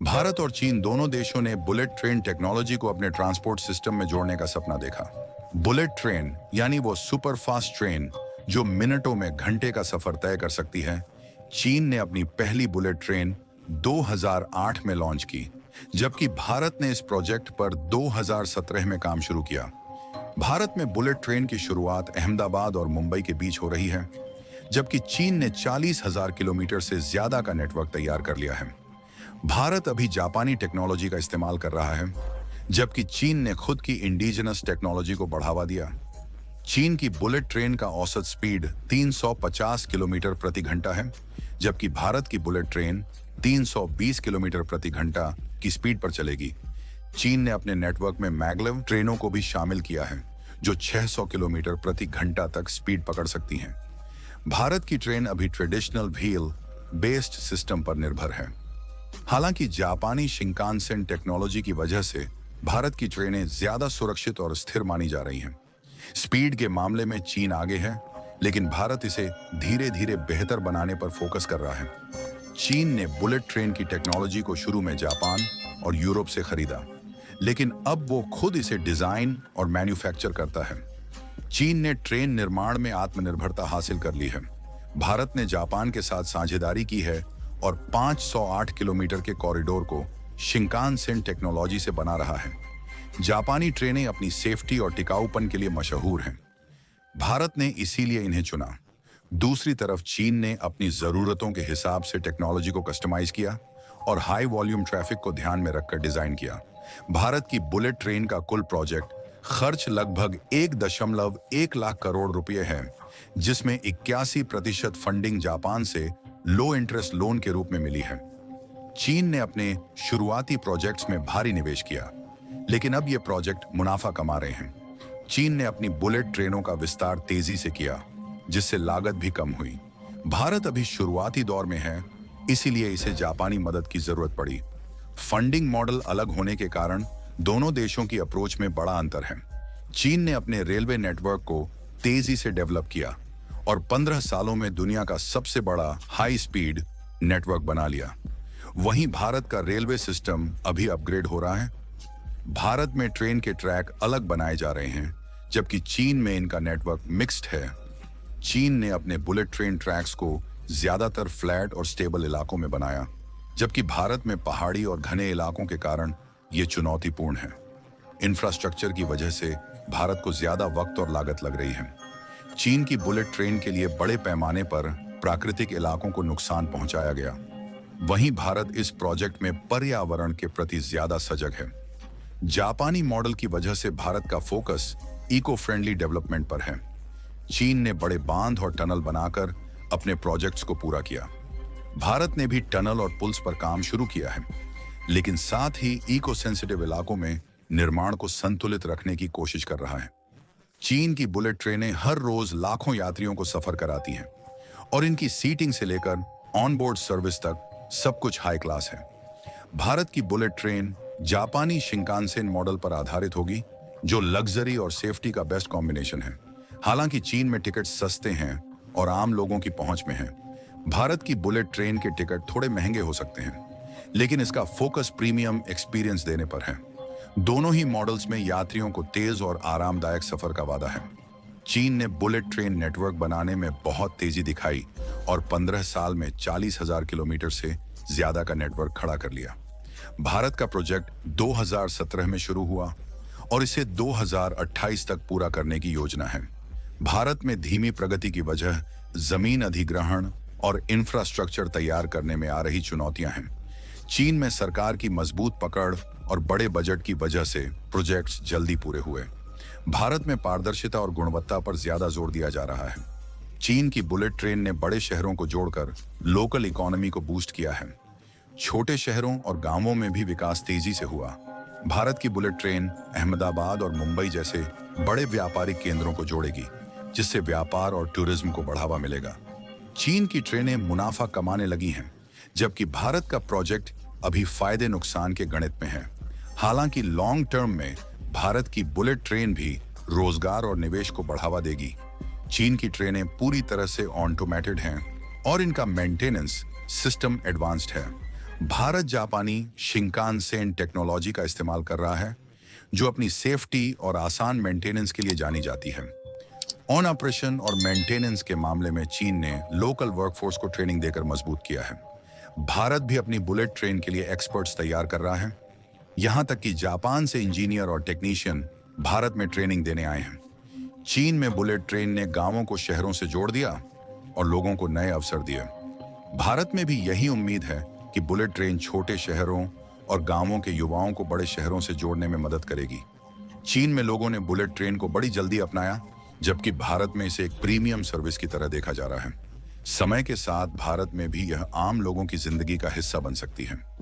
भारत और चीन दोनों देशों ने बुलेट ट्रेन टेक्नोलॉजी को अपने ट्रांसपोर्ट सिस्टम में जोड़ने का सपना देखा। बुलेट ट्रेन यानी वो सुपर फास्ट ट्रेन जो मिनटों में घंटे का सफर तय कर सकती है। चीन ने अपनी पहली बुलेट ट्रेन 2008 में लॉन्च की, जबकि भारत ने इस प्रोजेक्ट पर 2017 में काम शुरू किया। भारत में बुलेट ट्रेन की शुरुआत अहमदाबाद और मुंबई के बीच हो रही है, जबकि चीन ने 40,000 किलोमीटर से ज्यादा का नेटवर्क तैयार कर लिया है। भारत अभी जापानी टेक्नोलॉजी का इस्तेमाल कर रहा है, जबकि चीन ने खुद की इंडिजिनस टेक्नोलॉजी को बढ़ावा दिया। चीन की बुलेट ट्रेन का औसत स्पीड 350 किलोमीटर प्रति घंटा है, जबकि भारत की बुलेट ट्रेन 320 किलोमीटर प्रति घंटा की स्पीड पर चलेगी। चीन ने अपने नेटवर्क में मैग्लेव ट्रेनों को भी शामिल किया है, जो 600 किलोमीटर प्रति घंटा तक स्पीड पकड़ सकती हैं। भारत की ट्रेन अभी ट्रेडिशनल व्हील बेस्ड सिस्टम पर निर्भर है। हालांकि जापानी शिंकानसेन टेक्नोलॉजी की वजह से भारत की ट्रेनें ज्यादा सुरक्षित और स्थिर मानी जा रही हैं। स्पीड के मामले में चीन आगे है, लेकिन भारत इसे धीरे धीरे बेहतर बनाने पर फोकस कर रहा है। चीन ने बुलेट ट्रेन की टेक्नोलॉजी को शुरू में जापान और यूरोप से खरीदा, लेकिन अब वो खुद इसे डिजाइन और मैन्युफैक्चर करता है। चीन ने ट्रेन निर्माण में आत्मनिर्भरता हासिल कर ली है। भारत ने जापान के साथ साझेदारी की है और 508 किलोमीटर के कॉरिडोर को शिंकानसेन टेक्नोलॉजी से बना रहा है। जापानी ट्रेनें अपनी सेफ्टी और टिकाऊपन के लिए मशहूर हैं। भारत ने इसीलिए इन्हें चुना। दूसरी तरफ चीन ने अपनी जरूरतों के हिसाब से टेक्नोलॉजी को कस्टमाइज किया और हाई वॉल्यूम ट्रैफिक को ध्यान में रखकर डिजाइन किया। भारत की बुलेट ट्रेन का कुल प्रोजेक्ट खर्च लगभग 1.1 लाख करोड़ रुपए है, जिसमें 81% फंडिंग जापान से लो इंटरेस्ट लोन के रूप में मिली है। चीन ने अपने शुरुआती प्रोजेक्ट्स में भारी निवेश किया, लेकिन अब ये प्रोजेक्ट मुनाफा कमा रहे हैं। चीन ने अपनी बुलेट ट्रेनों का विस्तार तेजी से किया, जिससे लागत भी कम हुई। भारत अभी शुरुआती दौर में है, इसीलिए इसे जापानी मदद की जरूरत पड़ी। फंडिंग मॉडल अलग होने के कारण दोनों देशों की अप्रोच में बड़ा अंतर है। चीन ने अपने रेलवे नेटवर्क को तेजी से डेवलप किया और 15 सालों में दुनिया का सबसे बड़ा हाई स्पीड नेटवर्क बना लिया। वहीं भारत का रेलवे सिस्टम अभी अपग्रेड हो रहा है। भारत में ट्रेन के ट्रैक अलग बनाए जा रहे हैं, जबकि चीन में इनका नेटवर्क मिक्स्ड है। चीन ने अपने बुलेट ट्रेन ट्रैक्स को ज्यादातर फ्लैट और स्टेबल इलाकों में बनाया, जबकि भारत में पहाड़ी और घने इलाकों के कारण ये चुनौतीपूर्ण है। इंफ्रास्ट्रक्चर की वजह से भारत को ज्यादा वक्त और लागत लग रही है। चीन की बुलेट ट्रेन के लिए बड़े पैमाने पर प्राकृतिक इलाकों को नुकसान पहुंचाया गया। वहीं भारत इस प्रोजेक्ट में पर्यावरण के प्रति ज्यादा सजग है। जापानी मॉडल की वजह से भारत का फोकस इको फ्रेंडली डेवलपमेंट पर है। चीन ने बड़े बांध और टनल बनाकर अपने प्रोजेक्ट्स को पूरा किया। भारत ने भी टनल और पुल्स पर काम शुरू किया है, लेकिन साथ ही इको सेंसिटिव इलाकों में निर्माण को संतुलित रखने की कोशिश कर रहा है। चीन की बुलेट ट्रेनें हर रोज लाखों यात्रियों को सफर कराती हैं और इनकी सीटिंग से लेकर ऑनबोर्ड सर्विस तक सब कुछ हाई क्लास है। भारत की बुलेट ट्रेन जापानी शिंकानसेन मॉडल पर आधारित होगी, जो लग्जरी और सेफ्टी का बेस्ट कॉम्बिनेशन है। हालांकि चीन में टिकट सस्ते हैं और आम लोगों की पहुंच में हैं। भारत की बुलेट ट्रेन के टिकट थोड़े महंगे हो सकते हैं, लेकिन इसका फोकस प्रीमियम एक्सपीरियंस देने पर है। दोनों ही मॉडल्स में यात्रियों को तेज और आरामदायक सफर का वादा है। चीन ने बुलेट ट्रेन नेटवर्क बनाने में बहुत तेजी दिखाई और 15 साल में 40,000 किलोमीटर से ज्यादा का नेटवर्क खड़ा कर लिया। भारत का प्रोजेक्ट 2017 में शुरू हुआ और इसे 2028 तक पूरा करने की योजना है। भारत में धीमी प्रगति की वजह जमीन अधिग्रहण और इंफ्रास्ट्रक्चर तैयार करने में आ रही चुनौतियां हैं। चीन में सरकार की मजबूत पकड़ और बड़े बजट की वजह से प्रोजेक्ट्स जल्दी पूरे हुए। भारत में पारदर्शिता और गुणवत्ता पर ज्यादा जोर दिया जा रहा है। चीन की बुलेट ट्रेन ने बड़े शहरों को जोड़कर लोकल इकोनॉमी को बूस्ट किया है। छोटे शहरों और गांवों में भी विकास तेजी से हुआ। भारत की बुलेट ट्रेन अहमदाबाद और मुंबई जैसे बड़े व्यापारिक केंद्रों को जोड़ेगी, जिससे व्यापार और टूरिज्म को बढ़ावा मिलेगा। चीन की ट्रेनें मुनाफा कमाने लगी हैं, जबकि भारत का प्रोजेक्ट अभी फायदे नुकसान के गणित में है। हालांकि लॉन्ग टर्म में भारत की बुलेट ट्रेन भी रोजगार और निवेश को बढ़ावा देगी। चीन की ट्रेनें पूरी तरह से ऑटोमेटेड हैं और इनका मेंटेनेंस सिस्टम एडवांस्ड है। भारत जापानी शिंकानसेन टेक्नोलॉजी का इस्तेमाल कर रहा है, जो अपनी सेफ्टी और आसान मेंटेनेंस के लिए जानी जाती है। ऑन ऑपरेशन और मेंटेनेंस के मामले में चीन ने लोकल वर्कफोर्स को ट्रेनिंग देकर मजबूत किया है। भारत भी अपनी बुलेट ट्रेन के लिए एक्सपर्ट्स तैयार कर रहा है। यहां तक कि जापान से इंजीनियर और टेक्नीशियन भारत में ट्रेनिंग देने आए हैं। चीन में बुलेट ट्रेन ने गांवों को शहरों से जोड़ दिया और लोगों को नए अवसर दिए। भारत में भी यही उम्मीद है कि बुलेट ट्रेन छोटे शहरों और गांवों के युवाओं को बड़े शहरों से जोड़ने में मदद करेगी। चीन में लोगों ने बुलेट ट्रेन को बड़ी जल्दी अपनाया, जबकि भारत में इसे एक प्रीमियम सर्विस की तरह देखा जा रहा है। समय के साथ भारत में भी यह आम लोगों की जिंदगी का हिस्सा बन सकती है।